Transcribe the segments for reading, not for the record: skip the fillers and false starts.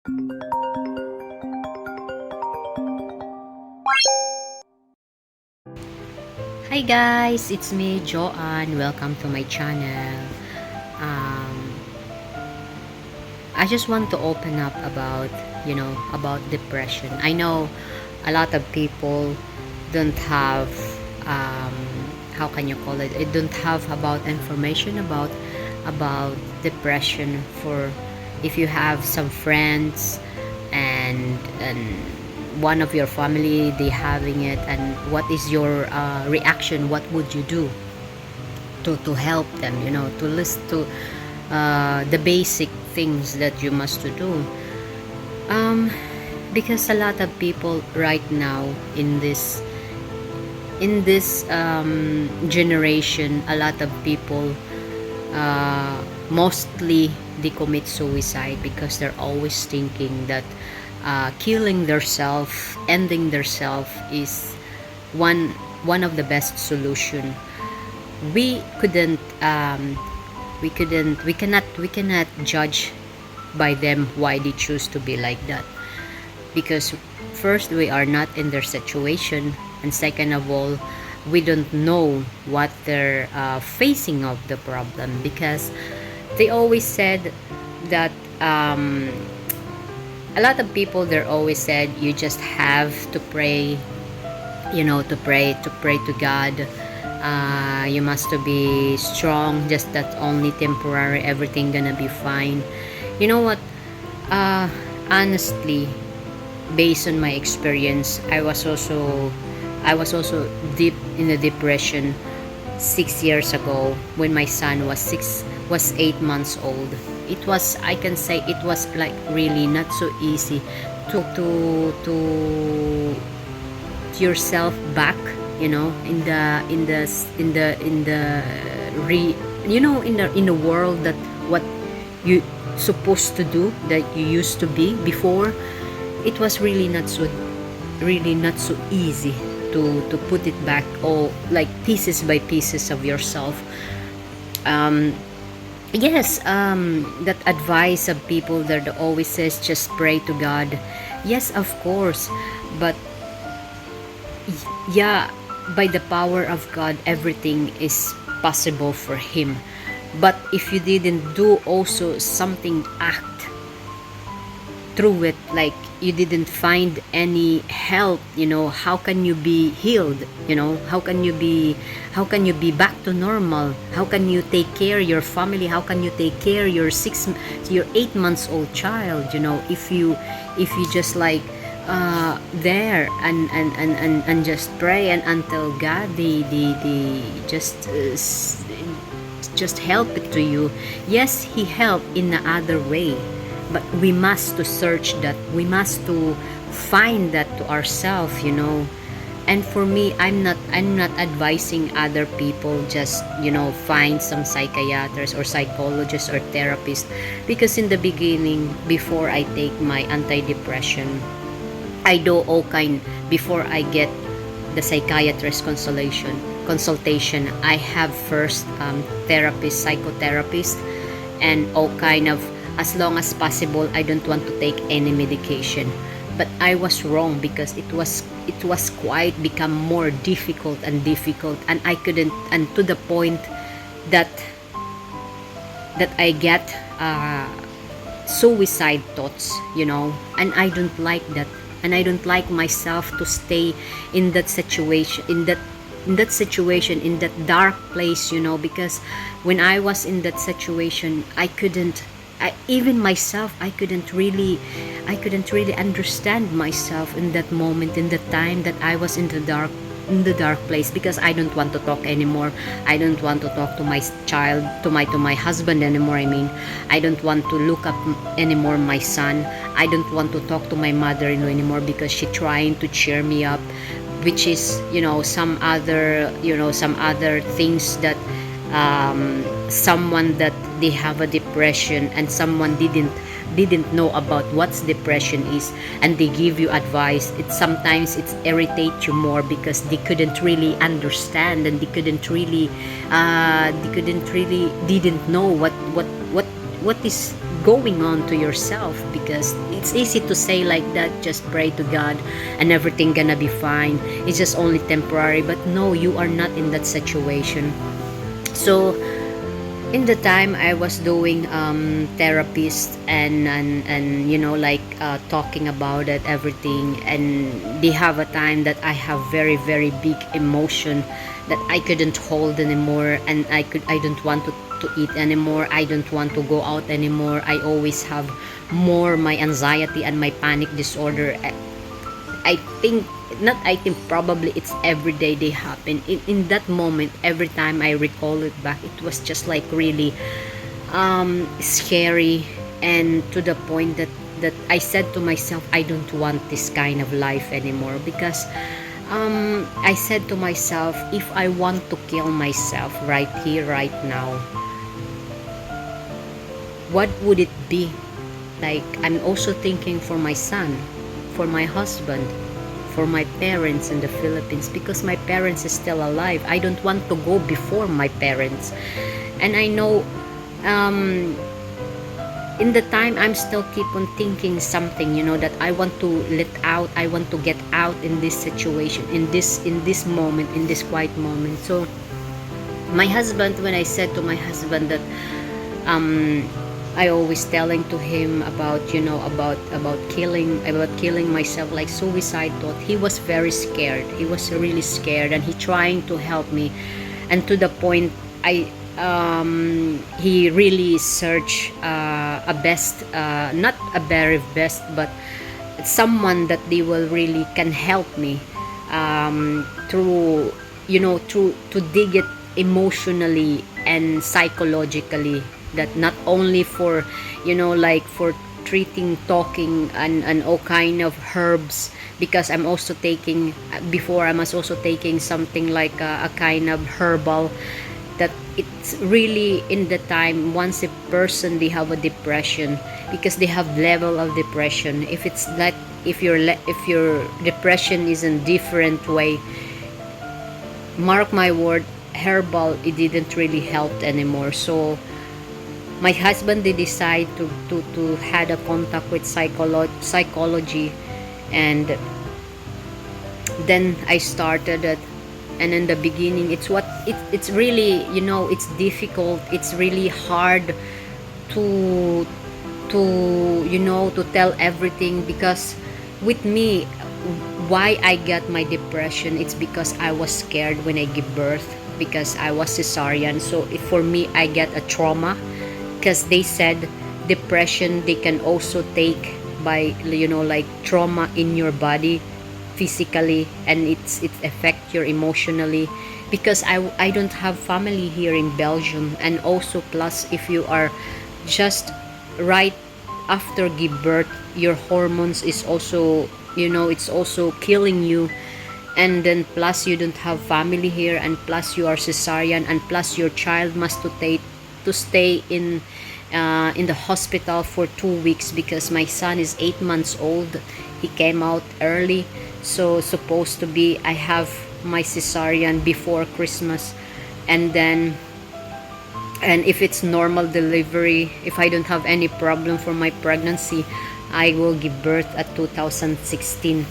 Hi guys, it's me Joanne. Welcome to my channel. Um, I just want to open up about about depression. I know a lot of people don't have um, how can you call it? It don't have about information about depression. For if you have some friends and one of your family they having it, and what is your reaction? What would you do to help them, to list to the basic things that you must to do, um, because a lot of people right now in this generation, a lot of people mostly they commit suicide because they're always thinking that killing themselves, ending themselves is one one of the best solution. We couldn't we cannot judge by them why they choose to be like that, because first, we are not in their situation, and second of all, we don't know what they're facing of the problem, because they always said that a lot of people they're always said you just have to pray, to pray to God. You must to be strong, just that only temporary, everything gonna be fine. You know what, uh honestly, based on my experience, I was also deep in a depression 6 years ago, when my son was 8 months old. It was, I can say, it was like really not so easy to yourself back, in the re in the world, that what you supposed to do, that you used to be before. It was really not so easy to put it back, all like pieces by pieces of yourself. um yes, that advice of people that always says just pray to God. Yes, of course, but yeah, by the power of God, everything is possible for him. But if you didn't do also something act through it, like you didn't find any help, how can you be healed? How can you be back to normal? How can you take care your family? How can you take care your 8 months old child? If you just like there and just pray, and until God the just help it to you. Yes, he helped in the other way, but we must to search that, we must to find that to ourselves. And for me, I'm not advising other people just find some psychiatrist or psychologist or therapist, because in the beginning, before I take my antidepressant, I do all kind. Before I get the psychiatrist consultation, I have first therapist, psychotherapist, and all kind of, as long as possible, I don't want to take any medication. But I was wrong, because it was quite become more difficult and difficult, and I couldn't, and to the point that I get suicide thoughts, and I don't like that, and I don't like myself to stay in that situation, in that dark place, because when I was in that situation, even myself, I couldn't really understand myself in that moment, in the time that I was in the dark place, because I don't want to talk anymore. I don't want to talk to my child, to my husband anymore. I mean, I don't want to look up anymore my son. I don't want to talk to my mother-in-law anymore, because she trying to cheer me up, which is some other things that someone that they have a depression, and someone didn't know about what's depression is, and they give you advice. It's irritate you more, because they couldn't really understand, and they didn't know what is going on to yourself, because it's easy to say like that, just pray to God and everything gonna be fine, it's just only temporary. But no, you are not in that situation. So in the time I was doing therapist, and like talking about it everything, and they have a time that I have very very big emotion that I couldn't hold anymore, and I don't want to eat anymore, I don't want to go out anymore, I always have more my anxiety and my panic disorder. I think, not I think, probably it's every day they happen. In that moment, every time I recall it back, it was just like really scary, and to the point that I said to myself, I don't want this kind of life anymore, because I said to myself, if I want to kill myself right here, right now, what would it be? Like, I'm also thinking for my son, for my husband, for my parents in the Philippines, because my parents is still alive. I don't want to go before my parents. And I know in the time I'm still keep on thinking something, that I want to let out, I want to get out in this situation, in this moment, in this quiet moment. So my husband, when I said to my husband that I always telling to him about about killing myself, like suicide thought, he was very scared, he was really scared, and he trying to help me. And to the point, he really searched a best, not a very best, but someone that they will really can help me through to dig it emotionally and psychologically, that not only for like for treating, talking, and all kind of herbs, because I'm also taking, before I was also taking something like a kind of herbal, that it's really in the time, once a person they have a depression, because they have level of depression, if it's like, if your depression is in different way, mark my word, herbal, it didn't really help anymore. So my husband, they decide to had a contact with psychology, and then I started it. And in the beginning, it's really, it's difficult, it's really hard to to tell everything, because with me, why I got my depression, it's because I was scared when I give birth, because I was cesarean. So if for me, I get a trauma, because they said depression they can also take by like trauma in your body physically, and it affect your emotionally, because I don't have family here in Belgium. And also, plus, if you are just right after give birth, your hormones is also, it's also killing you. And then plus you don't have family here, and plus you are cesarean, and plus your child must to stay in the hospital for 2 weeks, because my son is 8 months old, he came out early. So supposed to be I have my cesarean before Christmas, and if it's normal delivery, if I don't have any problem for my pregnancy, I will give birth at 2016.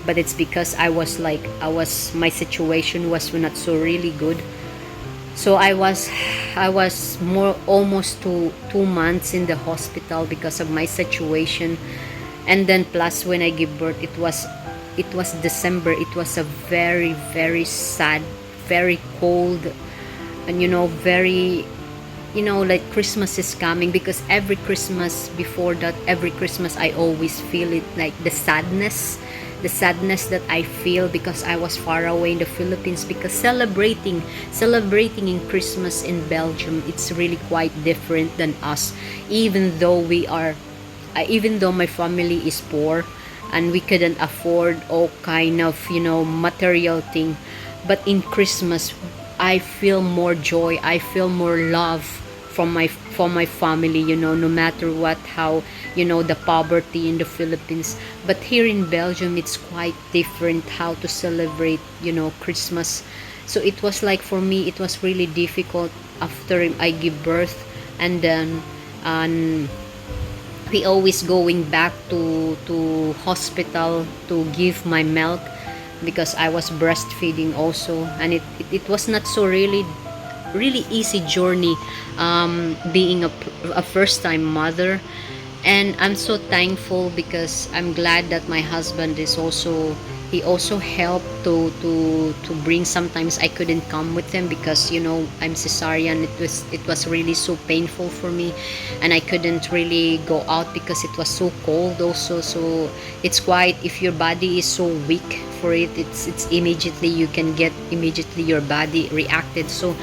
But it's because my situation was not so really good. So I was more almost 2 months in the hospital because of my situation. And then plus when I give birth, it was December. It was a very very sad, very cold, and very, like Christmas is coming, because every Christmas before that, every Christmas I always feel it, like the sadness that I feel, because I was far away in the Philippines, because celebrating in Christmas in Belgium, it's really quite different than us. Even though my family is poor, and we couldn't afford all kind of material thing, but in Christmas I feel more joy, I feel more love from my family, no matter what, how the poverty in the Philippines. But here in Belgium, it's quite different how to celebrate Christmas. So it was like, for me, it was really difficult after I give birth, and then we always going back to hospital to give my milk because I was breastfeeding also, and it was not so really easy journey, being a first time mother. And I'm so thankful because I'm glad that my husband is also, he also helped to bring. Sometimes I couldn't come with him because I'm cesarean. It was really so painful for me, and I couldn't really go out because it was so cold also. So it's quite, if your body is so weak for it, it's immediately, you can get immediately your body reacted. So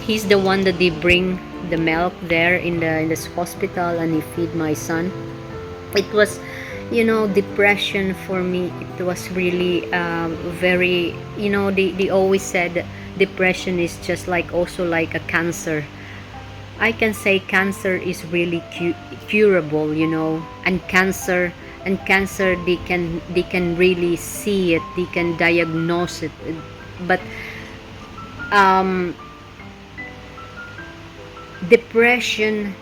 he's the one that they bring the milk there in this hospital, and he feed my son. It was, depression for me. It was really very, they always said depression is just like, also like a cancer. I can say cancer is really curable, and cancer, they can really see it, they can diagnose it. But um depression,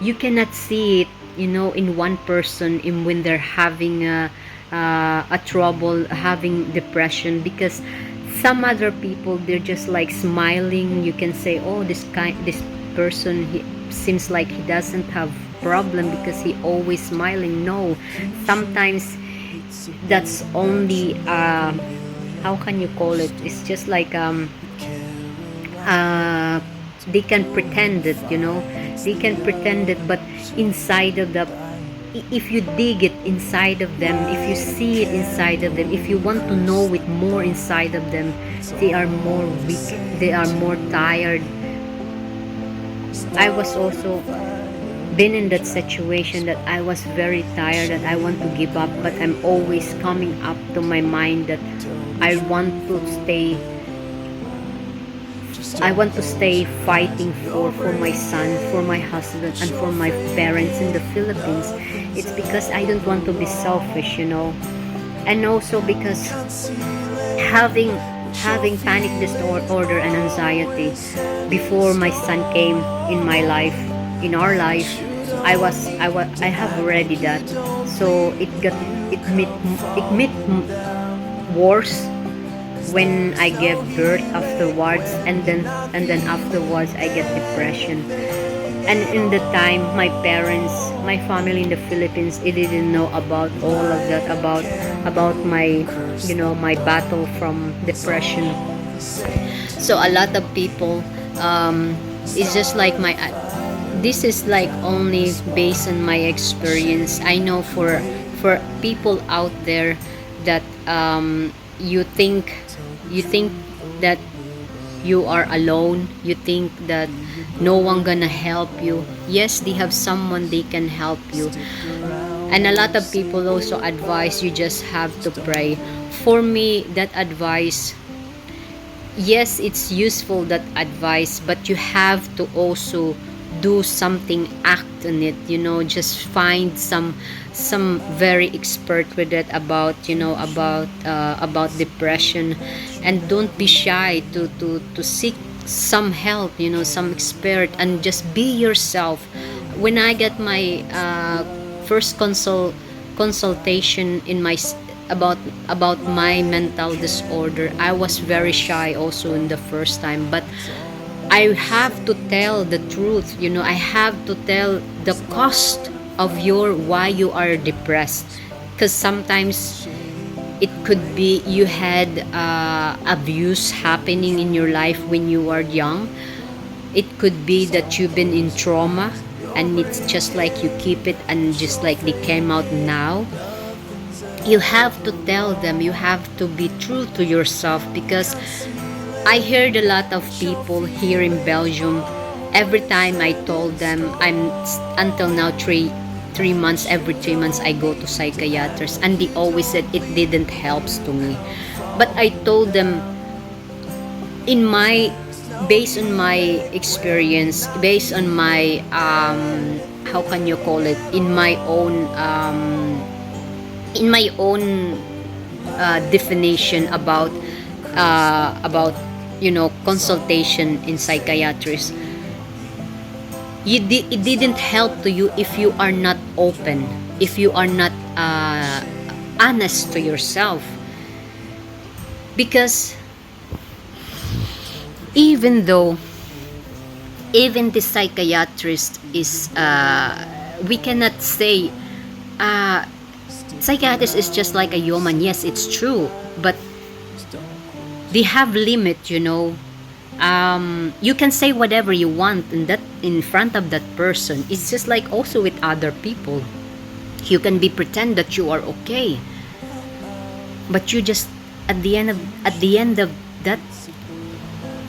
you cannot see it, in one person, in when they're having a trouble having depression, because some other people, they're just like smiling. You can say, oh, this person, he seems like he doesn't have problem because he always smiling. No, sometimes that's only how can you call it, it's just like uh they can pretend it, they can pretend it. But inside of the, if you dig it inside of them, if you see it inside of them, if you want to know it more inside of them, they are more weak, they are more tired. I was also been in that situation that I was very tired, that I want to give up, but I'm always coming up to my mind that I want to stay, fighting for my son, for my husband, and for my parents in the Philippines. It's because I don't want to be selfish. And also because having panic disorder and anxiety before my son came in my life, in our life, I have already that. So it made worse when I gave birth afterwards, and then afterwards I get depression. And in the time, my family in the Philippines, it didn't know about all of that, about my my battle from depression. So a lot of people, it's just like my this is like only based on my experience. I know for people out there that you think that you are alone, you think that no one gonna help you. Yes, they have someone, they can help you. And a lot of people also advise you just have to pray. For me, that advice, yes, it's useful, that advice, but you have to also do something, act on it. Just find some very expert with it about about depression, and don't be shy to seek some help, some expert, and just be yourself. When I get my first consultation in my about my mental disorder, I was very shy also in the first time, but I have to tell the truth. I have to tell the cost of your why you are depressed, because sometimes it could be you had abuse happening in your life when you were young. It could be that you've been in trauma, and it's just like you keep it, and just like they came out now. You have to tell them, you have to be true to yourself, because I heard a lot of people here in Belgium. Every time I told them, until now 3 months, every 3 months I go to psychiatrists, and they always said it didn't helps to me. But I told them, in my based on my experience, based on my how can you call it, in my own definition about consultation in psychiatrist. It didn't help to you if you are not open, if you are not honest to yourself. Because even though, even the psychiatrist is we cannot say uh, psychiatrist is just like a human. Yes, it's true, but they have limit, you know. You can say whatever you want in that, in front of that person. It's just like also with other people. You can be pretend that you are okay, but you just, at the end of that,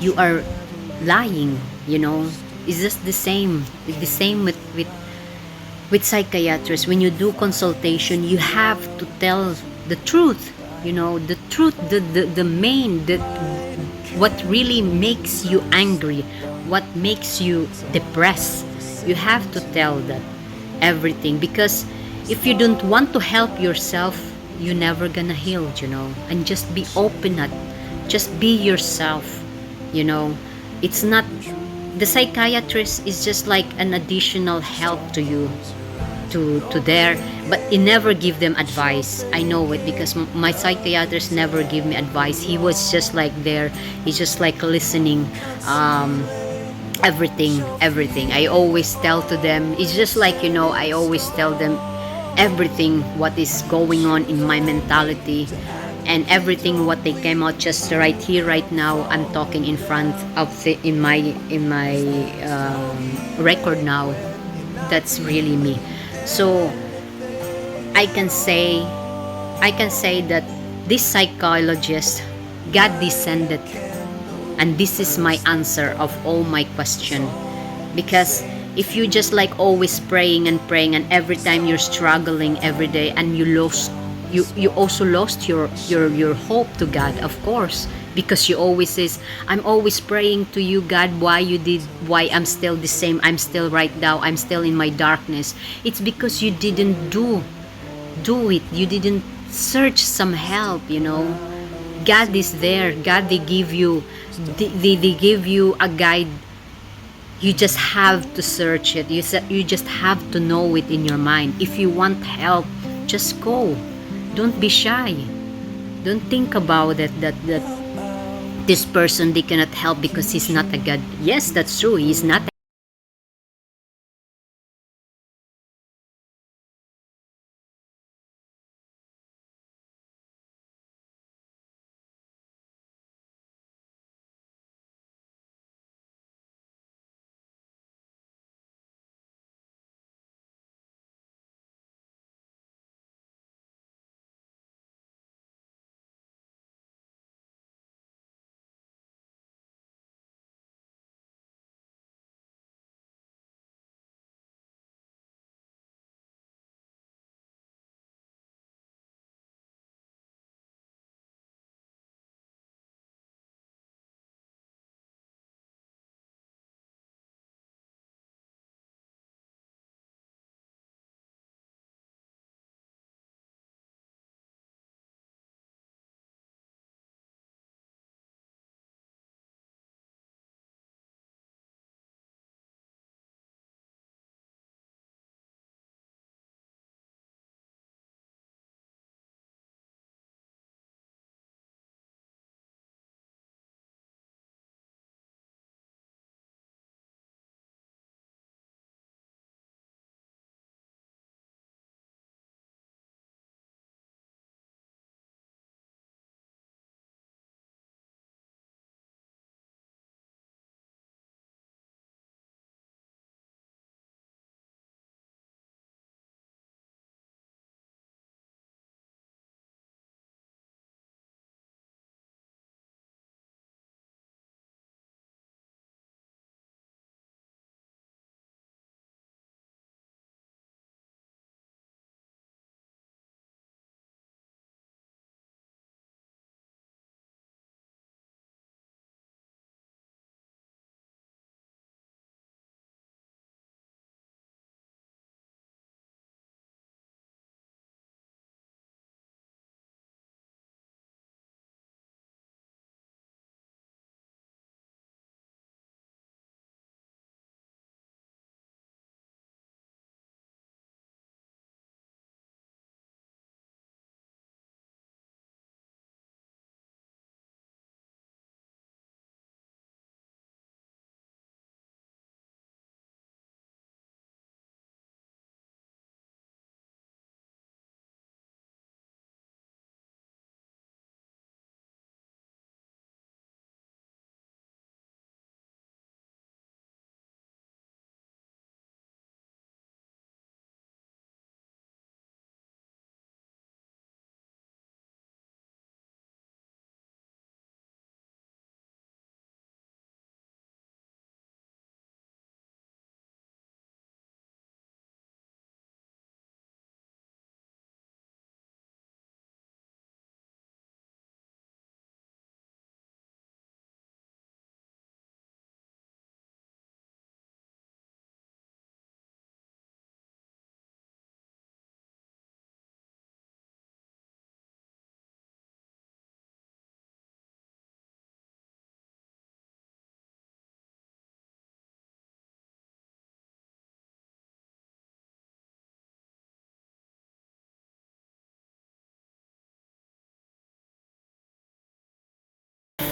you are lying, you know. It's just the same with psychiatrists. When you do consultation, you have to tell the truth, you know, the truth, the main, the what really makes you angry, what makes you depressed. You have to tell that everything, because if you don't want to help yourself, you're never gonna heal, you know. And just be open at, just be yourself, you know. It's not, the psychiatrist is just like an additional help to you, to there, but he never give them advice. I know it because my psychiatrist never give me advice. He was just like there, he's just like listening, um everything I always tell to them. It's just like, you know, I always tell them everything what is going on in my mentality, and everything what they came out just right here right now. I'm talking in front of the, in my record now. That's really me. So I can say, I can say that this psychologist, God descended, and this is my answer of all my question. Because if you just like always praying and praying, and every time you're struggling every day, and you lost, you also lost your hope to God, of course, because you always says, I'm always praying to you, God, why you did, why I'm still the same, I'm still right now, I'm still in my darkness. It's because you didn't do it, you didn't search some help, you know. God is there, God, they give you, they give you a guide. You just have to search it. You just have to know it in your mind. If you want help, just go. Don't be shy. Don't think about it that this person they cannot help because he's not a god. Yes, that's true. He's not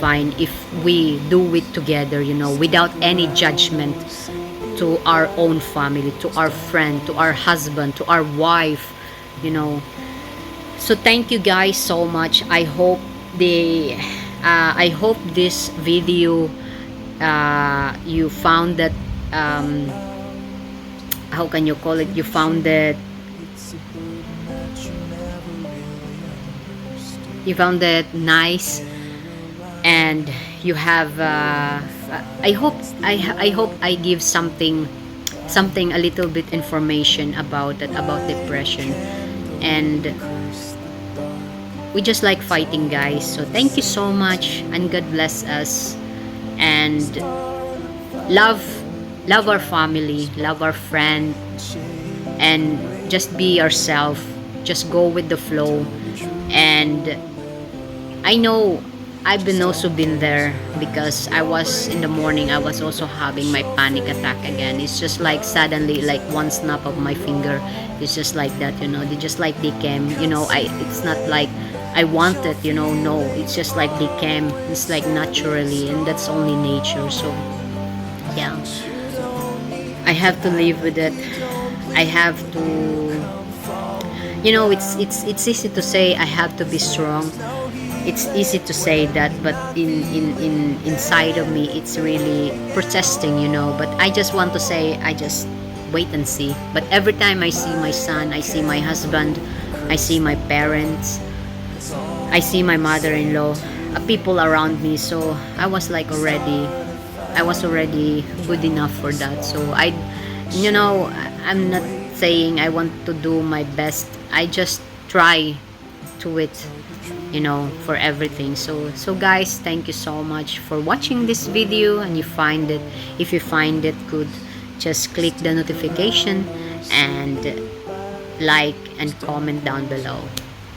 fine if we do it together, you know, without any judgment to our own family, to our friend, to our husband, to our wife, you know. So thank you guys so much. I hope this video, you found that, how can you call it, you found it nice, and you have, I hope I give something a little bit information about that, about depression. And we just like fighting, guys. So thank you so much, and God bless us, and love our family, love our friend, and just be yourself, just go with the flow. And I know I've also been there, because I was in the morning, I was also having my panic attack again. It's just like suddenly, like one snap of my finger, it's just like that, you know. They just like they came, you know. It's not like I wanted, you know. No, it's just like they came. It's like naturally, and that's only nature. So yeah, I have to live with it. I have to, you know, it's easy to say I have to be strong. It's easy to say that, but inside of me, it's really protesting, you know. But I just want to say, I just wait and see. But every time I see my son, I see my husband, I see my parents, I see my mother-in-law, people around me. So I was already good enough for that. So you know, I'm not saying I want to do my best. I just try to it, you know, for everything. So guys, thank you so much for watching this video. And if you find it good, just click the notification and like and comment down below.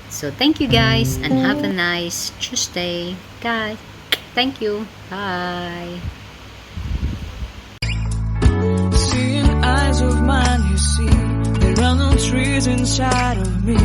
So thank you guys, and have a nice Tuesday, guys. Thank you. Bye. Seeing eyes of mine, you see, there are no trees inside of me.